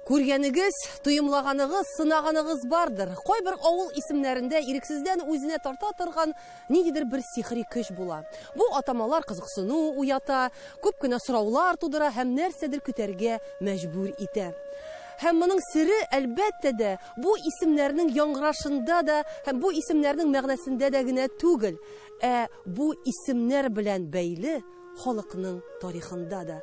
Күргәнегез, туйымлаганыгыз, сынағаныгыз бардыр. Кайбер авыл исемнәрендә ирексездән үзенә тарта торган ниндидер бер сихри көч була. Бу атамалар кызыксыну уята, күп кенә сораулар тудыра һәм нәрсәдер көтәргә мәҗбүр итә. Һәм моның сире әлбәттә дә бу исемнәрнең яңгырашында да, һәм бу исемнәрнең мәгънәсендә дә генә түгел, бу исемнәр белән бәйле халыкның тарихында да.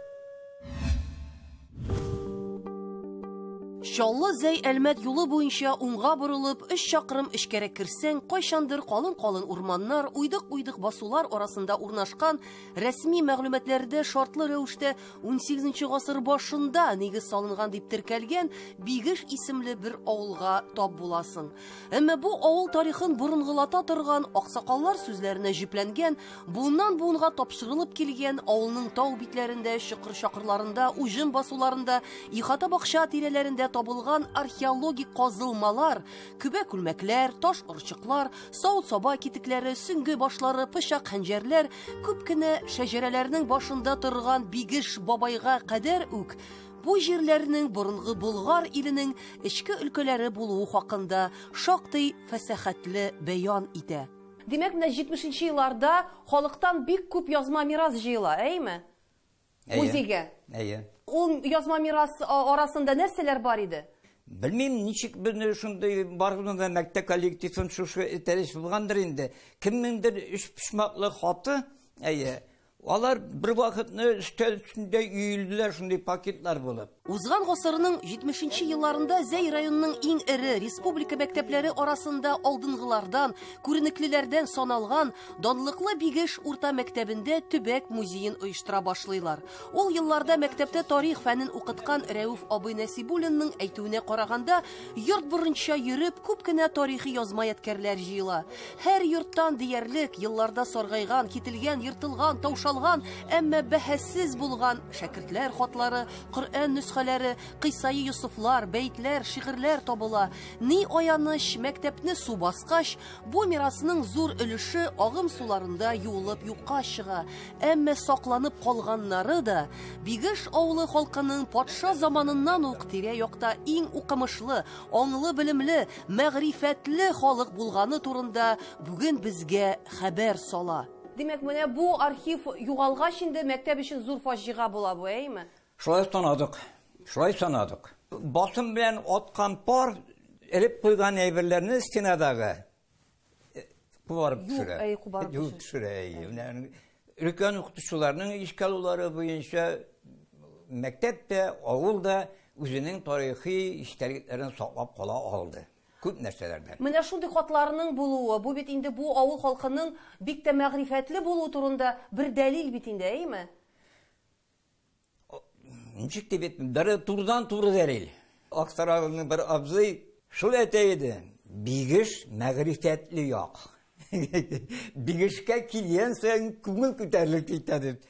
Чаллы Зәй Әлмәт юлы буенча уңга борылып, 3 чакрым эчкәрәк кирсәң, кайчандыр калын-калын урманнар, уйдык-уйдык басулар арасында урнашкан рәсми мәгълүматларда шартлы рәвештә 18 гасыр башында нигез салынган дип теркәлгән Бигеш исемле бер авылга тап буласың. Әмма бу авыл тарихын борынгылата торган аксакаллар сүзләренә җипләнгән, буыннан буынга тапшырылып килгән авылның тау битләрендә, чокыр-чакырларында, уҗым басуларында, ихата бакча тирәләрендә табылган археологик казылмалар, күбәк күлмәкләр, таш орчыклар, савыт-саба китекләре, сөңге башлары, пычак хәнҗәрләр, күп кенә шәҗәрәләрнең башында торган Бигеш бабайга кадәр үк бу җирләрнең борынгы Болгар иленең эчке өлкәләре булуы хакында шактый фәсәхәтле бәян итә. Димәк, менә 70нче елларда халыктан бик күп язма мирас җыела, әйме? Музейга. Ул язма мирас арасында нәрсәләр бар иде? Белмим, ничек безне шундый барганда мәктәп коллективын шушы этәреш булгандыр инде. Кемнеңдер үч пишмаклы хаты, алар бер вакытны өстәл үстендә өелделәр шундый пакетлар булып. Узган гасырның 70нче елларында Зәй районының иң эре республика мәктәпләре арасында алдынгылардан, күренеклеләрдән саналган данлыклы Бигеш урта мәктәбендә төбәк музеен оештыра башлыйлар. Ул елларда мәктәптә тарих фәнен укыткан Рәүф абый Насибуллинның әйтүенә караганда, йорт борынча йөреп күп кенә тарихи язма яткәрләр җыела. Һәр йорттан диярлек елларда саргайган, кителгән, йыртылган, таушалган, әмма бәһәссез булган шәкертләр хатлары, Коръән нөсхәләре, кыйсаи Юсуфлар, бәйтләр, шигырьләр табыла. Ни аяныч, мәктәпне су баскач, бу мирасның зур өлеше агым суларында юылып юкка чыга. Әмма сакланып калганнары да Бигеш авылы халкының патша заманыннан ук тирә-якта иң укымышлы, аңлы, белемле, мәгърифәтле халык булганы турында бүген безгә хәбәр сала. Димәк, менә бу архив югалгач инде мәктәп өчен зур фаҗига була бу, әйме? Шулай санадык. Басым белән аткан пар элеп куйган әйберләрне стенадагы кубарып төшерә. Өлкән укытучыларның ишкалулары буенча мәктәптә, авылда үзенең тарихи истәлекләрен саклап кала алды. Күп нәрсәләрдән. Менә шундый хатларның булуы, бу бит инде бу авыл халкының бик тә мәгърифәтле булуы турында бер дәлил бит инде, әйме? Ничек дип әйтим, турыдан-туры дәлил. Аксарагының бер абзый шул әйтә, Бигеш мәгърифәтле як. Бигешкә килгән саен күңел күтәрелеп китә дип.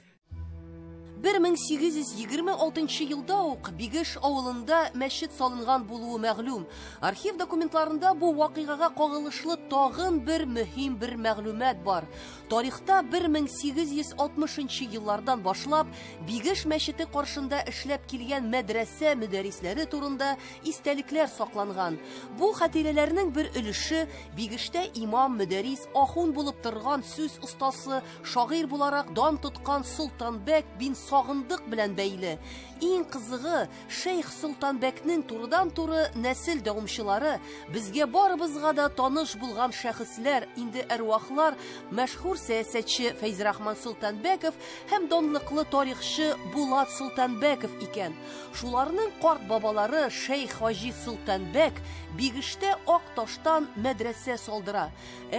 1826 елда ук Бигеш авылында мәчет салынган булуы мәгълүм. Архив документларында бу вакыйгага кагылышлы тагын бер мөһим бер мәгълүмат бар. Тарихта 1860 еллардан башлап Бигеш мәчете каршында эшләп килгән мәдрәсә мөдәрисләре турында истәлекләр сакланган. Бу хатирәләрнең бер өлеше Бигештә имам, мөдәрис, ахун булып торган сүз устасы, шагыйрь буларак дан тоткан Солтанбәк бин Сагындык белән бәйле. Иң кызыгы, Шейх Солтанбәкнең турыдан-туры нәсел дәвамчылары, безгә барыбызга да таныш булган шәхесләр, инде әрвахлар, мәшһүр сәясәтче Фәйзрахман Солтанбәков һәм данлыклы тарихчы Булат Солтанбәков икән. Шуларның карт бабалары Шейх Хаҗи Солтанбәк Бигештә ак таштан мәдрәсә салдыра.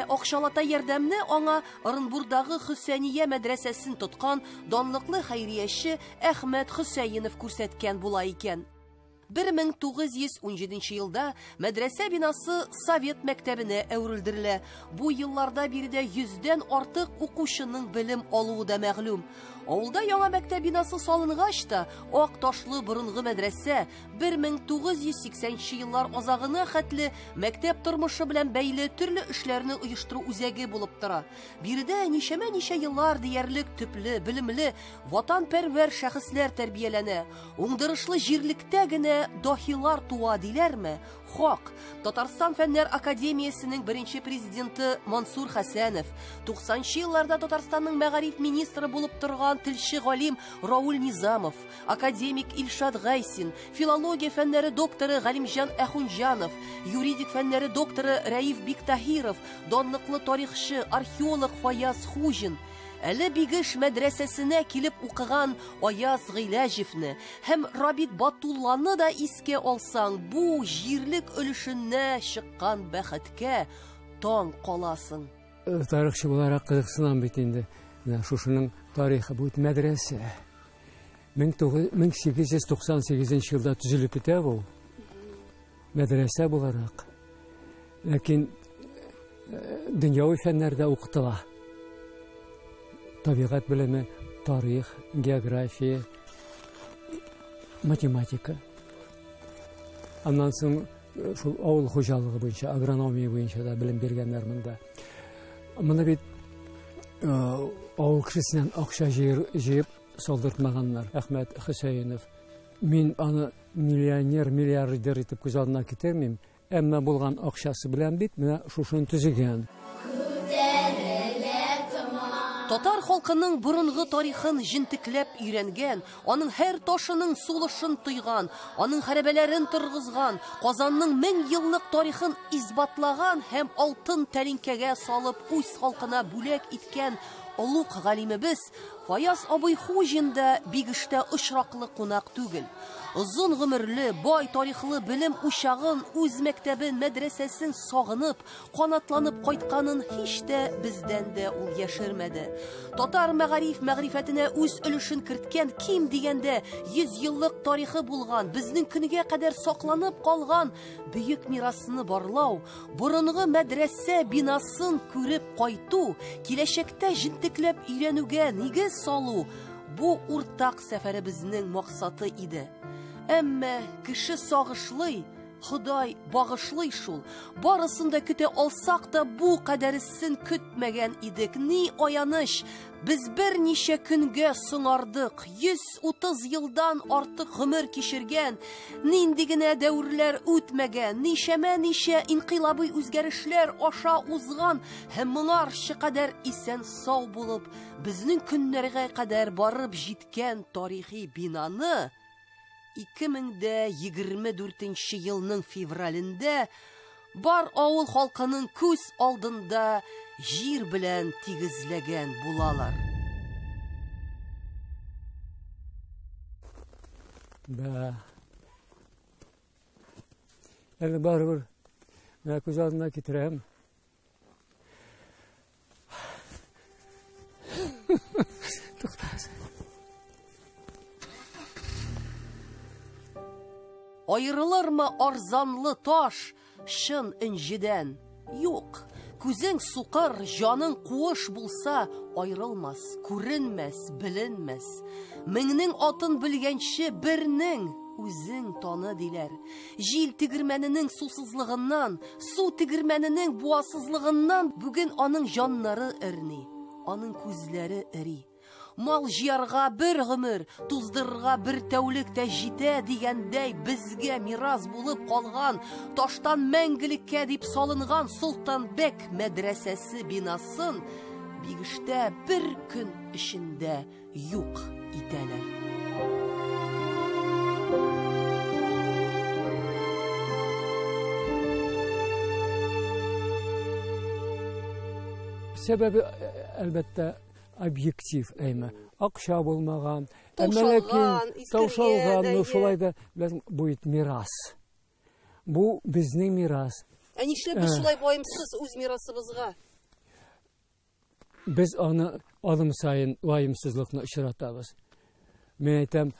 Акчалата ярдәмне аңа Орынбурдагы Хөсәния мәдрәсәсен тоткан данлыклы хәйрияче Әхмәт Хөсәенов күрсәткән була икән. 1917 елда мәдрәсә бинасы Совет мәктәбенә әверелдерелә. Бу елларда биредә 100дән артык укучының белем алуы да мәгълүм. Авылда яңа мәктәп бинасы салынгач та, ак ташлы борынгы мәдрәсә 1980 еллар азагына хәтле мәктәп тормышы белән бәйле төрле эшләрне оештыру үзәге булып тора. Биредә ничә еллар диярлек төпле, белемле, ватанпәрвәр шәхесләр тәрбияләнә. Уңдырышлы җирлектә генә дә дахилар туа диләрме? Хак. Татарстан Фәннәр Академиясенең беренче президенты Мансур Хәсәнов, 90-нчы елларда Татарстанның мәгариф министры булып торган телче галим Раул Низамов, академик Илшат Гайсин, филология фәннәре докторы Галимҗан Әхунҗанов, юридик фәннәре докторы Раиф Биктаһиров, данлыклы тарихчы, археолог Фаяз Хуҗин, әле Бигеш мәдрәсәсенә килеп укыган Аяз Гыйләҗевне һәм Рабит Батулланы да искә алсаң, бу җирлек өлешенә чыккан бәхеткә таң каласың. Тарихчы буларак кызыксынам бит инде. Шушының тарихы бу мәдрәсә. 1898 елда төзелеп китә бу. Мәдрәсә буларак. Ләкин дөньяви фәннәрдә укытыла. Табигать белеме, тарих, география, математика. Аннан соң шул авыл хуҗалыгы буенча, агрономия буенча да белем биргәннәр монда. Моны бит авыл кешесеннән акча җыеп салдыртмаганнар. Әхмәт Хөсәенов. Мин аны миллионер, миллиардер итеп күз алдына китермим. Әмма булган акчасы белән бит менә шушын төзегән. Татар халкының борынгы тарихын җентекләп өйрәнгән, аның һәр ташының сулышын тойган, аның хәрабәләрен торгызган, Казанның 1000 еллык тарихын избатлаган һәм алтын тәлинкәгә салып үз халкына бүләк иткән олуг галимебез Фаяз абый Хуҗин да Бигештә очраклы кунак түгел. Озын гомерле, бай тарихлы белем учагын, үз мәктәбен, мәдрәсәсен сагынып, канатланып кайтканын һич тә бездән дә ул яшермәде. Татар мәгърифәтенә үз өлешен керткән, ким дигәндә 100 еллык тарихы булган, безнең көнгә кадәр сакланып калган бөек мирасын барлау, борынгы мәдрәсә бинасын күреп кайту, киләчәктә җентекләп өйрәнүгә нигез салу, бу уртак сәфәребезнең максаты иде. Әмма кеше сагышлый, Ходай багышлый шул. Барысын да көтә алсак та бу кадәресен көтмәгән идек. Ни аяныш, без берничә көнгә соңардык. 130 елдан артык гомер кичергән, нинди генә дәврләр үтмәгән, ничә инкыйлабый үзгәрешләр аша узган һәм моңарчы кадәр исән сау булып, безнең көннәргә кадәр барып җиткән тарихи бинаны 2024 елның февралендә бар авыл халкының күз алдында җир белән тигезләгән булалар. Әле барыбер менә күз алдына китерәм. Туктагыз. Аерылырмы арзанлы таш шын инҗедән? Юк. Күзең сукыр, җаның куыш булса, аерылмас, күренмәс, биленмәс. Меңнең атын белгәнче бернең үзең таны диләр. Җил тегермәненең сусызлыгыннан, су тегермәненең буасызлыгыннан бүген аның җаннары эрни, аның күзләре эри. Мал җыярга бер гомер, туздырырга бер тәүлек тә җитә дигәндәй, безгә мирас булып калган, таштан мәңгелеккә дип салынган Солтанбәк мәдрәсәсе бинасын Бигештә бер көн эчендә юк итәләр. Сәбәбе әлбәттә объектив әйме. Акча булмаган, таушалган, шулай да бу мирас. Бу безнең мирас. Ә нишләп без шулай ваемсыз үз мирасыбызга? Без аны адым сайын ваемсызлыкны очратабыз. Мен әйтәм,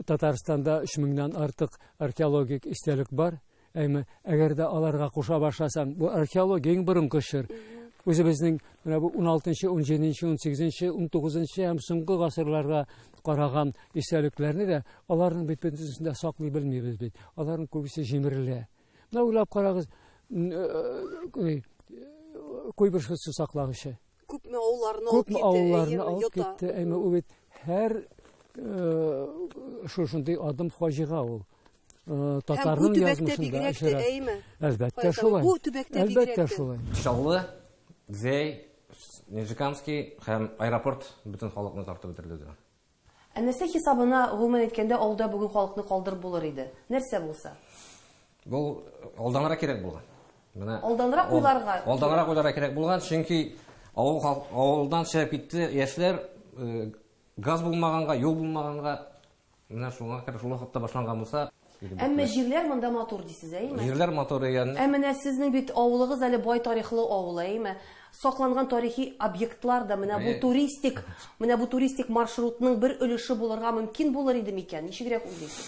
Татарстанда 3000-нан артык археологик истәлек бар. Әйме, әгәр дә аларга куша башласаң, бу археология иң борынгы чор. Үзебезнең менә бу 16-нчы, 17-нче, 18-нче, 19-нчы һәм соңгы гасырларга караган истәлекләрне дә аларның бөтенсендә саклый белмибез бит. Аларның күбесе җимерелә. Менә уйлап карагыз, куйбышысы саклагычы. Күпме авылларны алып китте. Әмма ул бит һәр шушындый адым фаҗига ул. татарның язмышында очрата. Әлбәттә шулай. Әлбәттә шулай. Чаллы, Зей, Нижекамский һәм аэропорт бөтен халыкны тартып бетерде. Нәрсә хисабына гомумән әйткәндә алда бүген халыкны калдырып булыр иде. Нәрсә булса? Бу алданрак кирәк булган. Менә Алданрак уйларга. Алданрак уйларга кирәк булган, чөнки авылдан чыгып китте яшьләр, газ булмаганга, юл булмаганга, менә шуңа кадәр шул вакытта башланган булса. Әмма җирләр монда матур дисез, әйме? Җирләр матур икән. Әмма сезнең бит авылыгыз әле бай тарихлы авыл, әйме? Сакланган тарихи объектлар да менә бу туристик маршрутның бер өлеше булырга мөмкин булыр иде микән? Ничегрәк уйлыйсыз?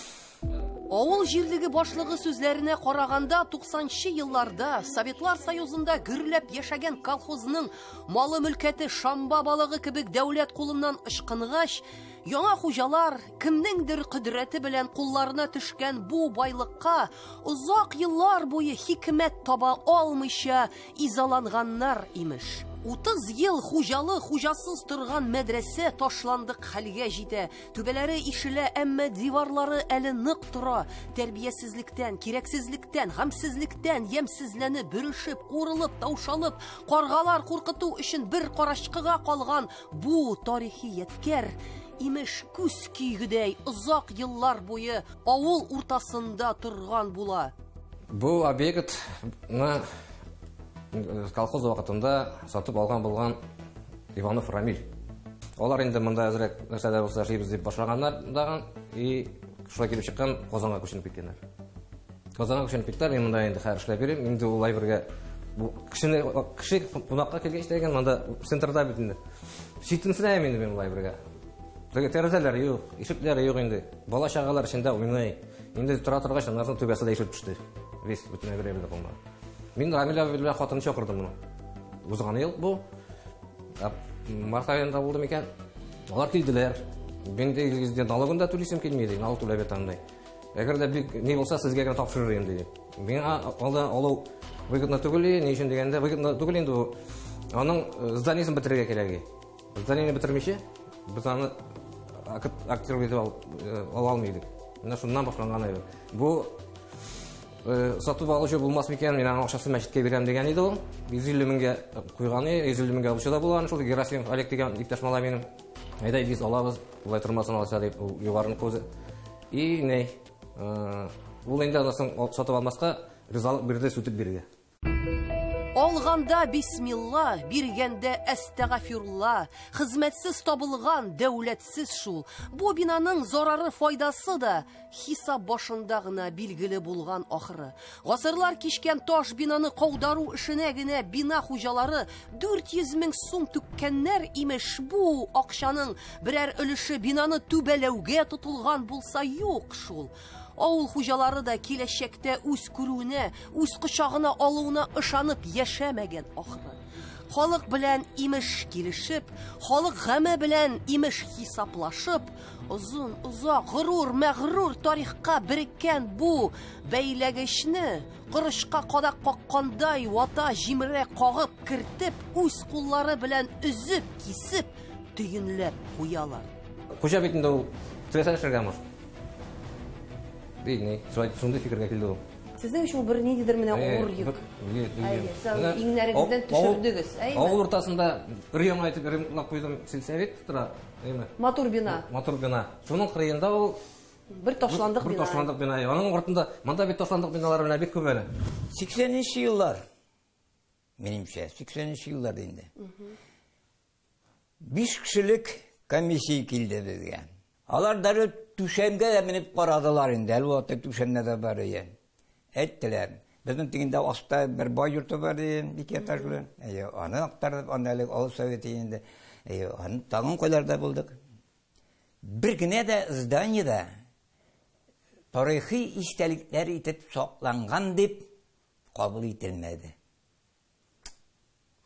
Авыл җирлеге башлыгы сүзләренә караганда 90-нчы елларда Советлар Союзында гөрләп яшәгән колхозның малы мөлкәте шамба балыгы кебек дәүләт кулыннан ычкынгач, яңа хуҗалар кемнеңдер кодрәте белән кулларына төшкән бу байлыкка озак еллар буе хикмәт таба алмыйча изаланганнар имеш. 30 ел хуҗасыз торган мәдрәсә ташландык хәлгә җитә. Түбәләре ишелә, әмма диварлары әле нык тора. Тәрбиясезлектән, кирәксезлектән, гамсезлектән ямсезләнеп, бөришеп, курылып, таушалып, каргалар куркыту өчен бер карашкыга калган бу тарихи яткәр имеш күз кийгедәй озак еллар буе авыл уртасында торган була. Бу объектны колхоз вакытында сатып алган булган Иванов Рамиль. Алар инде монда әзрәк нәрсәләр булса эшлибез дип башлаганнар даган и шулай килеп чыккан Казанга күченеп киткәннәр. Казанга күченеп киттеләр, мин монда инде хәер эшләп бирим. Инде ул лайбергә бу кеше кунакка килгәч дигән монда центрда бит инде. Шитенсенәм инде мин лайбергә. Тәрәзәләр юк, ишекләр юк инде. Бала чагалар эчендә уйный. Инде тора торгач, аннан түбәсе дә ишеп төште. Весь бүтән бер булмады. Мин Рамил белән хатын чакырдым моны. Узган ел бу. Март аенда булды микән? Алар килделәр. Мин дә изде налогында түлисем килмәде. Налог түләп ятам ди. Әгәр дә бик ни булса сезгә генә тапшырырым ди. Мин алу выгодно түгел, ни өчен дигәндә выгодно түгел инде бу. Аның зданиесен бетерергә кирәк. Зданиене бетермичә, без аны актер итеп ала алмыйдык. Менә шуннан башланган иде. Бу сатып алучы булмас микән, мин аның акчасын мәчеткә бирәм дигән иде ул. 150 меңгә куйган, 150 меңгә алучы да булган. Шул Герасимов Олег дигән иптәш малай минем. Әйдә biz алабыз, булай тормасын алса дип югарыны күзе. И не. Ул инде анысын сатып алмаска ризалык бирде, сүтеп бирде. Алганда бисмилла, биргәндә әстәгъфирулла. Хезмәтсез табылган, дәүләтсез шул. Бу бинаның зарары, файдасы да хисап башында гына билгеле булган ахыры. Гасырлар кичкән таш бинаны каудару эшенә генә бина хуҗалары 400 мең сум түккәннәр имеш. Бу акчаның берәр өлеше бинаны түбәләүгә тотылган булса юк шул. Авыл хуҗалары да киләчәктә үз күрүенә, үз кочагына алуына ышанып яшәмәгән ахыры. Халык белән имеш килешеп, халык гаме белән имеш хисаплашып, озын, озак, мәгърур тарихка береккән бу бәйләгечне кырышка кадак каккандай вата җимерә кагып кертеп, үз куллары белән үзеп, кисеп, төенләп куялар. Хуҗа бит инде ул төзәтәшергә мөш. Бигни, шундай фикергә килде ул. Сезнең өчен бер ниндидер менә авыр йөк. Иңнәрегездән төшердегез, әйме? Авыл уртасында район айтып ремонтлап куйдым, сельсовет тора, әйме? Матур бина. Матур бина. Шуның кырыенда ул бер ташландык бина. Бер ташландык бина. Аның артында монда бит ташландык биналар белән бик күп әле. 80-нче еллар. Минемчә, 80-нче еллар инде. 5 кешелек комиссия килде безгә. Алар дәрі түшәмгә дә менеп карадылар инде. Әлбәттә түшәмдә дә бар икән. Әйттеләр. Безнең тигендә аста бер бай йорты бар ди, ике этажлы. Аны актарып, аналык авыл советы инде. Аны тагын кайларда булдык. Бер генә дә зданиедә тарихи истәлекләр итеп сакланган дип кабул ителмәде.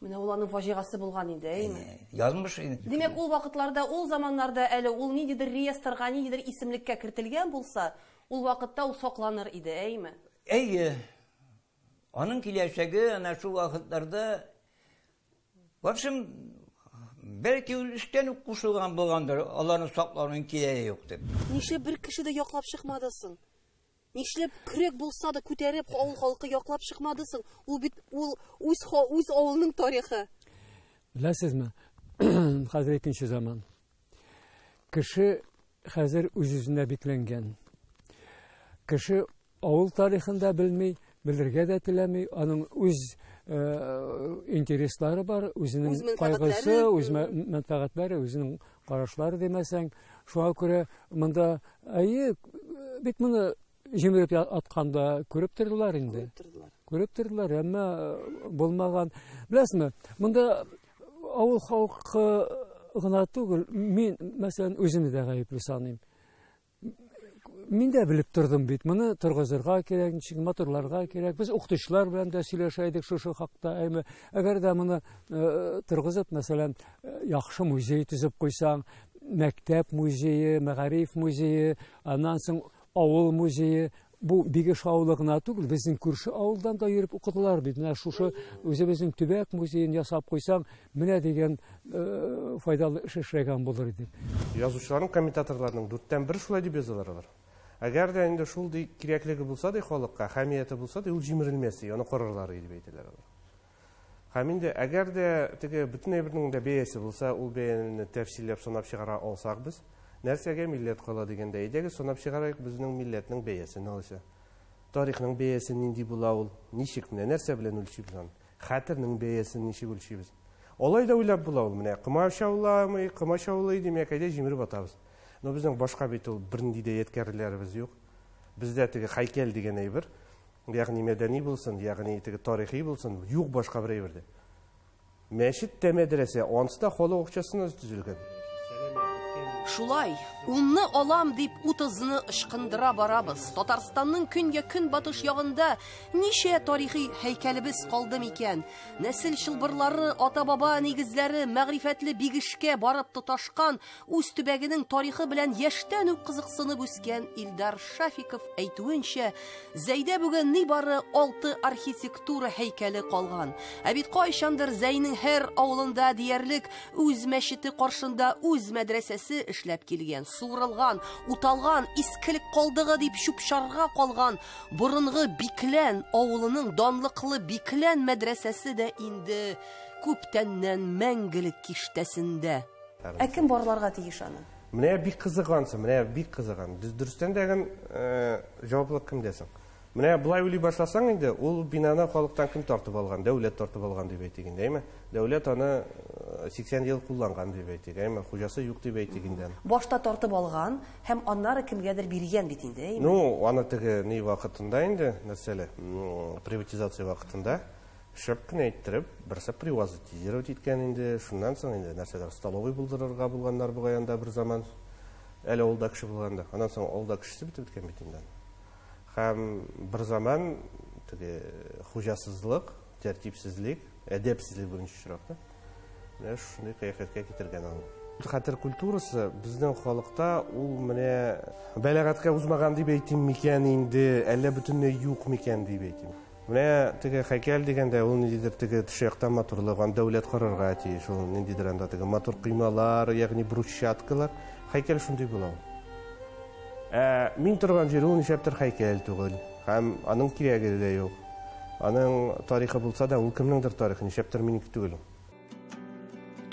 Менә уларның фаҗигасы булган иде, әйме? Язмыш инде. Димәк, ул вакытларда, ул заманнарда әле ул ниндидер реестрга, ниндидер исемлеккә кертелгән булса, ул вакытта ул сакланыр иде, әйме? Әйе. Аның киләчәге ана шул вакытларда в общем, бәлки ул үстән үк кушылган булгандыр, аларны саклауның кирәге юк дип. Нишләп бер кеше дә яклап чыкмадысың? Нишләп көрәк булса да күтәреп авыл халкы яклап чыкмадысың? Ул бит үз авылның тарихы. Беләсезме? Хәзер икенче заман. Кеше хәзер үз-үзенә бикләнгән. Кеше авыл тарихын да белми, белергә дә теләми, аның үз интереслары бар, үзенең кайгысы, үз мәнфәгатьләре, үзенең карашлары димәсәң, шуңа күрә монда бит моны җимереп атканда күреп тордылар инде. Күреп тордылар, әмма булмаган. Беләсезме, монда авыл халкы гына түгел, мин, мәсәлән, үземне дә гаепле саныйм. Мин дә белеп тордым бит, моны торгызырга кирәк, ничек моторларга кирәк. Без укытучылар белән дә сөйләшәйдек шушы хакта. Әгәр дә моны торгызып, мәсәлән, яхшы музей төзеп куйсаң, мәктәп музее, мәгариф музее, аннан соң авыл музее, бу бигеш авылы гына түгел, безнең күрше авылдан да йөреп укыдылар бит. Менә шушы үзебезнең төбәк музеен ясап куйсаң, менә дигән файдалы эш эшләгән булыр иде. Язучыларның, комментаторларның 4-тән 1 шулай дип язалары бар. Әгәр дә инде шул кирәклеге булса да халыкка, һәмияте булса да, ул җимерелмәсе, аны карарлар дип әйтәләр. Һәм инде әгәр дә теге бөтен әйбернең дә бәясе булса, ул бәяне тәфсилләп санап чыгара алсак без, нәрсәгә милләт кала дигәндә, әйдәгез санап чыгарайык безнең милләтнең бәясен алыша. Тарихның бәясе нинди була ул, ничек менә нәрсә белән үлчибез аны? Хәтернең бәясен ничек үлчибез? Алай да уйлап була ул, менә кымашауламый, кымашаулый димәк, әйдә җимереп атабыз. Но безнең башка бит ул бернинди дә яткәрләребез юк. Бездә теге хайкәл дигән әйбер, ягъни мәдәни булсын, ягъни теге тарихи булсын, юк башка бер әйбердә. Мәчет тә мәдрәсә, анысы да халык акчасына төзелгән. Шулай, унны алам дип утызны ышкындыра барабыз. Татарстанның көнья-көн батыш ягында ничә тарихи һәйкәлебез калды микән? Нәсел чылбырлары, ата-баба нигезләре мәгърифәтле бигешкә барып тоташкан, үз төбәгенең тарихы белән яшьтән үк кызыксынып үскән Илдар Шафиков әйтүенчә, Зәйдә бүген нибары 6 архитектура һәйкәле калган. Ә бит кайчандыр Зәйнең һәр авылында диярлек үз мәчете каршында үз мәдрәсәсе эшләп килгән, суырылган, уталган, искелек калдыгы дип чүпчарга калган борынгы Биклән авылының данлыклы Биклән мәдрәсәсе дә инде күптәннән мәңгелек киштәсендә. Ә кем барларга тиеш аны? Менә бик кызыгансың, менә бик кызыган. Дөрестән дәгән җаваплык кемдәсең? Менә булай уйлый башласаң инде, ул бинаны халыктан кем тартып алган? Дәүләт тартып алган дип әйтик инде, әйме? Дәүләт аны 80 ел кулланган дип әйтик, әйме? Хуҗасы юк дип әйтик инде. Башта тартып алган һәм аннары кемгәдер биргән бит инде, әйме? Ну, аны теге ни вакытында инде, нәрсәле, приватизация вакытында шәп кенә әйттереп, берсе приватизировать иткән инде, шуннан соң инде нәрсәләр столовый булдырырга булганнар бугаянда бер заман. Әле алда кеше булганда, аннан соң алда кешесе битеп беткән бит инде. Һәм бер заман теге хуҗасызлык, тәртипсезлек, әдәпсезлек беренче чиратта. Менә шундый кыяфәткә китергән ул. Хәтер культурасы безнең халыкта ул менә бәлагатькә узмаган дип әйтим микән инде, әллә бөтенләй юк микән дип әйтим. Менә теге һәйкәл дигәндә ул ниндидер теге төшәктә матурлыгын дәүләт карарга тиеш, ул ниндидер анда теге матур кыймалар, ягъни брусчаткалар, һәйкәл шундый була. Мин торган җир ул ничәптер һәйкәл түгел, һәм аның кирәге дә юк. Аның тарихы булса да, ул кемнеңдер тарихы, ничәптер минеке түгел.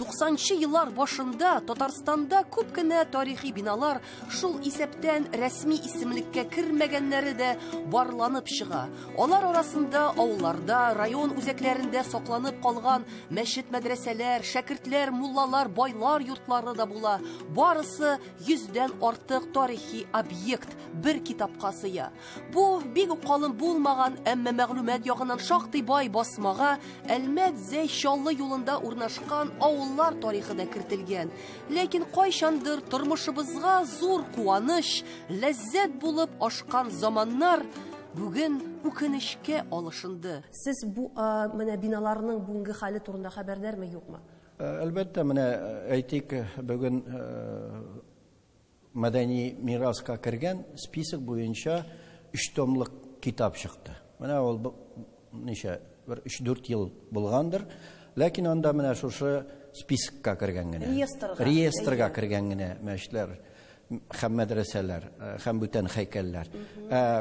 90-нчы еллар башында Татарстанда күп кенә тарихи биналар шул исәптән рәсми исемлеккә кермәгәннәре дә барланып чыга. Алар арасында авылларда, район үзәкләрендә сакланып калган мәчет, мәдрәсәләр, шәкертләр, муллалар, байлар йортлары да була. Барысы 100дән артык тарихи объект бер китапка сыя. Бу бик калын булмаган, әмма мәгълүмат ягыннан шактый бай басмага Әлмәт-Зәй Чаллы юлында урнашкан авыллар тарихы да кертелгән. Ләкин кайчандыр тормышыбызга зур куаныч, ләззәт булып ашкан заманнар бүген үкенечкә алышынды. Сез бу менә биналарның бүгенге хәле турында хәбәрдармы, юкмы? Әлбәттә, менә әйтик, бүген мәдәни мираска кергән список буенча 3 томлык китап чыкты. Менә ул ничә, 3-4 ел булгандыр. Ләкин анда менә шушы спискка кергән генә. Реестрга кергән генә мәчетләр. һәм мәдрәсәләр, һәм бүтән һәйкәлләр.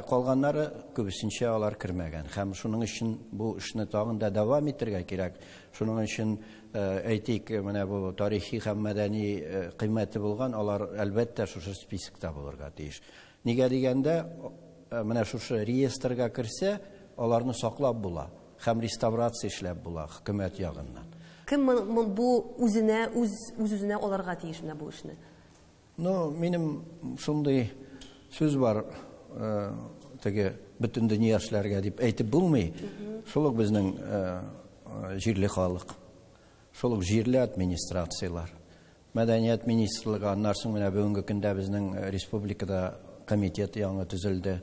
Калганнары күбесенчә алар кертмәгән. Һәм шуның өчен бу эшне тагын да дәвам итәргә кирәк. Шуның өчен әйтик, менә бу тарихи һәм мәдәни кыйммәте булган, алар әлбәттә шушы спискта булырга тиеш. Нигә дигәндә, менә шушы реестрга керсә, аларны саклап була һәм реставрация эшләп була хөкүмәт ягыннан. Кем бу үзенә алырга тиеш менә бу эшне? Минем шундый сүз бар, теге бөтен дөнья эшләргә дип әйтеп булмый. Шул ук безнең җирле халык, шул ук җирле администрациялар, мәдәният министрлыгы, аннан соң менә бүгенге көндә безнең республикада комитет яңа төзелде.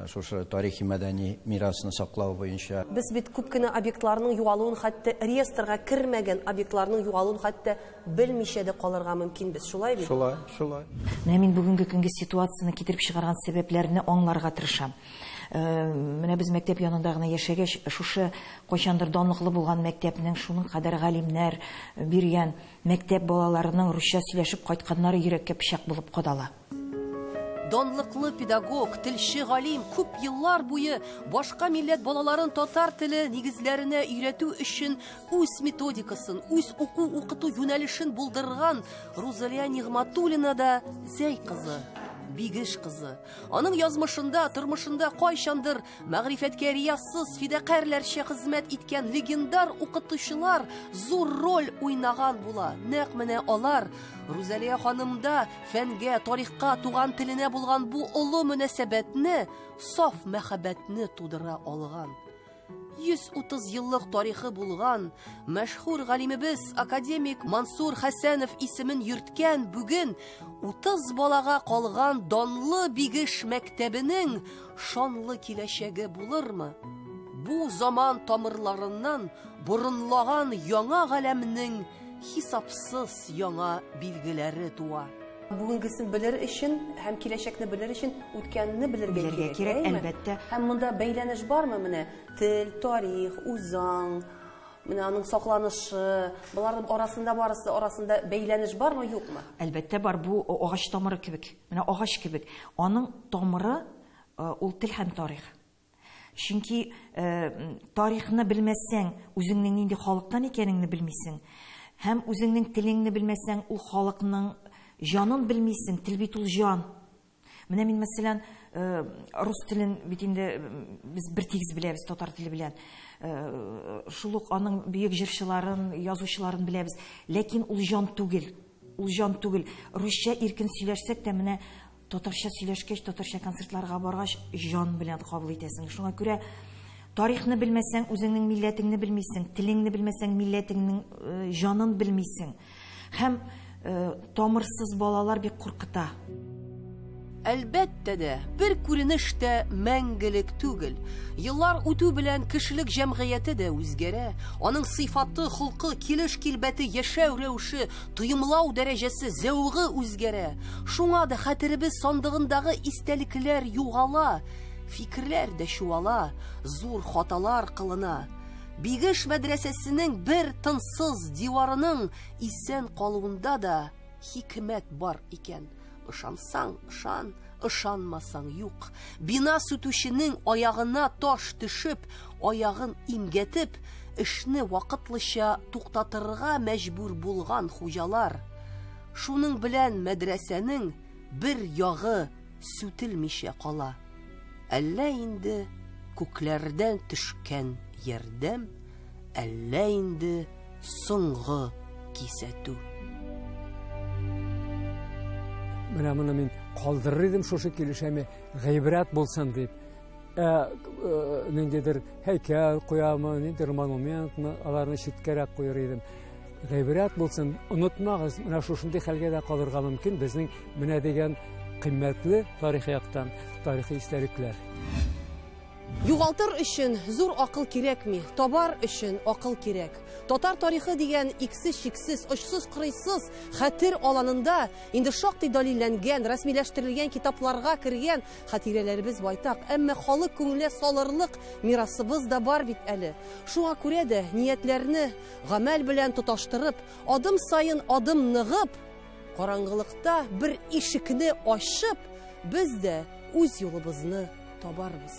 Шушы тарихи мәдәни мирасын саклау буенча. Без бит күп кенә объектларның югалуын, хәтта реестрга кермәгән объектларның югалуын хәтта белмичә дә калырга мөмкин без. Шулай бит? Шулай. Мин бүгенге көнгә ситуацияны китереп чыгарган сәбәпләрне аңларга тырышам. Менә без мәктәп янында гына яшәгәч, шушы кайчандыр данлыклы булган мәктәпнең шуның кадәр галимнәр биргән мәктәп балаларының русча сөйләшеп кайтканнары йөрәккә пычак булып кадала. Данлыклы педагог, телче галим күп еллар буе башка милләт балаларын татар теле нигезләренә өйрәтү өчен үз методикасын, үз уку-укыту юнәлешен булдырган Рузалия Нигъматуллина да зәй кызы, бигеш кызы. Аның язмышында, тормышында кайчандыр мәгърифәткә риясыз фидакарларча хезмәт иткән легендар укытучылар зур роль уйнаган була. Нәкъ менә алар Рузалия ханымда фәнгә, тарихка, туган теленә булган бу олы мөнәсәбәтне, саф мәхәббәтне тудыра алган. 130 еллык тарихы булган мәшһүр галимебез академик Мансур Хәсәнов исемен йөрткән бүген 30 балага калган данлы бигеш мәктәбенең шанлы киләчәге булырмы? Бу заман тамырларыннан борынлаган яңа галәмнең хисапсыз яңа билгеләре туа. Бүгенгесен белер өчен һәм киләчәкне белер өчен үткәнне белергә кирәк, әлбәттә. Һәм монда бәйләнеш бармы менә? Тел, тарих, үзаң, менә аның сакланышы, буларның арасында бәйләнеш бармы, юкмы? Әлбәттә бар, бу агач тамыры кебек. Менә агач кебек. Аның тамыры ул тел һәм тарих. Чөнки тарихны белмәсәң, үзеңнең нинди халыктан икәнеңне белмисең. Һәм үзеңнең телеңне белмәсәң, ул халыкның җанын белмисең, тел бит ул җан. Менә мин мәсәлән рус телен бит инде без бер тигез беләбез, татар теле белән. Шул ук аның бөек җырчыларын, язучыларын беләбез, ләкин ул җан түгел. Ул җан түгел. Русча иркен сөйләшсәк тә менә татарча сөйләшкәч, татарча концертларга баргач җан белән кабул итәсең. Шуңа күрә тарихны белмәсәң, үзеңнең милләтеңне белмисең, телеңне белмәсәң, милләтеңнең җанын белмисең. Һәм тамырсыз балалар бик куркыта. Әлбәттә дә, бер күренеш тә мәңгелек түгел. Еллар үтү белән кешелек җәмгыяте дә үзгәрә. Аның сыйфаты, холкы, килеш-килбәте, яшәү рәвеше, тоемлау дәрәҗәсе, зәвыгы үзгәрә. Шуңа да хәтеребез сандыгындагы истәлекләр югала, фикерләр дә чуала, зур хаталар кылына. Бигеш мәдрәсәсенең бер тынсыз диварының исән калуында да хикмәт бар икән. Ышансаң, ышан, ышанмасаң юк. Бина сүтүченең аягына таш төшеп, аягын имгәтеп, эшне вакытлыча туктатырга мәҗбүр булган хуҗалар. Шуның белән мәдрәсәнең бер ягы сүтелмичә кала. Әллә инде күкләрдән төшкән ярдәм, әллә инде соңгы кисәтү. Менә моны мин калдырыр идем шушы килешәме гыйбрәт булсын дип. Ниндидер һәйкәл куямы, ниндидер монументны, аларны читкәрәк куяр идем. Гыйбрәт булсын, онытмагыз, менә шушындый хәлгә дә калырга мөмкин безнең менә дигән кыйммәтле тарихи яктан тарихи истәлекләр. Югалтыр өчен зур акыл кирәкми, табар өчен акыл кирәк. Татар тарихы дигән иксез-чиксез, очсыз-кырыйсыз хәтер аланында инде шактый далилләнгән, рәсмиләштерелгән китапларга кергән хатирәләребез байтак, әмма халык күңеле салырлык мирасыбыз да бар бит әле. Шуңа күрә дә ниятләрне гамәл белән тоташтырып, адым сайын адым ныгып, Караңгылыкта бер ишекне ачып, без дә үз юлыбызны табарбыз.